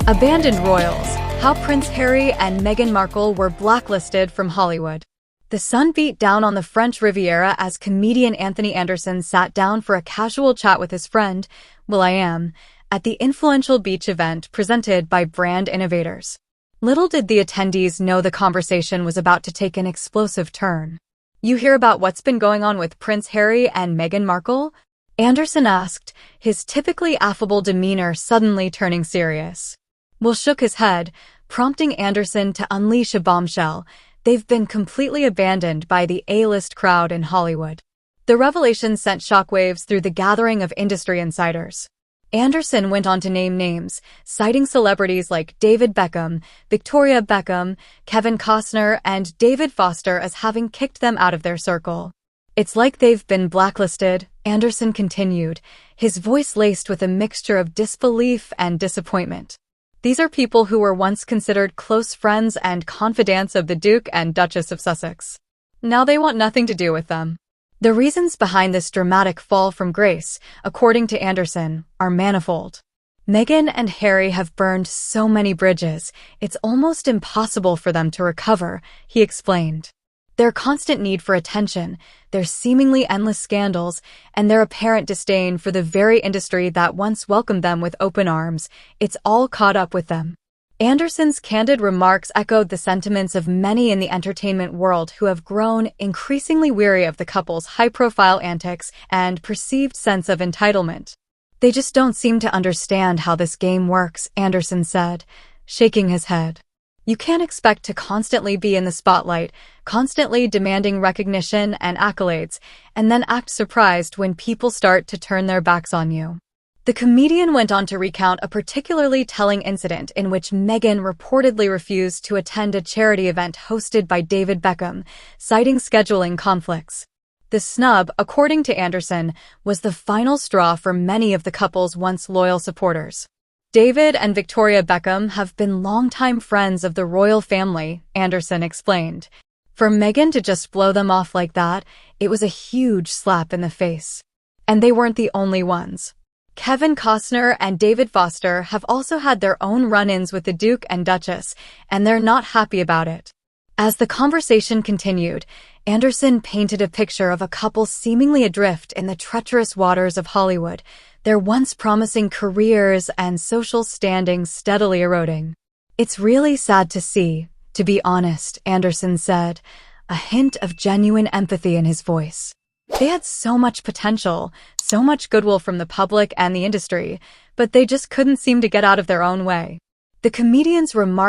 Abandoned royals: how Prince Harry and Meghan Markle were blacklisted from Hollywood. The sun beat down on the French Riviera as comedian Anthony Anderson sat down for a casual chat with his friend, will.i.am, at the influential beach event presented by brand innovators. Little did the attendees know the conversation was about to take an explosive turn. "You hear about what's been going on with Prince Harry and Meghan Markle?" Anderson asked, his typically affable demeanor suddenly turning serious. Will shook his head, prompting Anderson to unleash a bombshell. "They've been completely abandoned by the A-list crowd in Hollywood." The revelation sent shockwaves through the gathering of industry insiders. Anderson went on to name names, citing celebrities like David Beckham, Victoria Beckham, Kevin Costner, and David Foster as having kicked them out of their circle. "It's like they've been blacklisted," Anderson continued, his voice laced with a mixture of disbelief and disappointment. "These are people who were once considered close friends and confidantes of the Duke and Duchess of Sussex. Now they want nothing to do with them." The reasons behind this dramatic fall from grace, according to Anderson, are manifold. Meghan and Harry have burned so many bridges, it's almost impossible for them to recover, he explained. Their constant need for attention, their seemingly endless scandals, and their apparent disdain for the very industry that once welcomed them with open arms, it's all caught up with them. Anderson's candid remarks echoed the sentiments of many in the entertainment world who have grown increasingly weary of the couple's high-profile antics and perceived sense of entitlement. "They just don't seem to understand how this game works," Anderson said, shaking his head. "You can't expect to constantly be in the spotlight, constantly demanding recognition and accolades, and then act surprised when people start to turn their backs on you." The comedian went on to recount a particularly telling incident in which Meghan reportedly refused to attend a charity event hosted by David Beckham, citing scheduling conflicts. The snub, according to Anderson, was the final straw for many of the couple's once loyal supporters. "David and Victoria Beckham have been longtime friends of the royal family," Anderson explained. "For Meghan to just blow them off like that, it was a huge slap in the face. And they weren't the only ones. Kevin Costner and David Foster have also had their own run-ins with the Duke and Duchess, and they're not happy about it." As the conversation continued, Anderson painted a picture of a couple seemingly adrift in the treacherous waters of Hollywood, their once promising careers and social standings steadily eroding. "It's really sad to see, to be honest," Anderson said, a hint of genuine empathy in his voice. "They had so much potential, so much goodwill from the public and the industry, but they just couldn't seem to get out of their own way." The comedian's remarks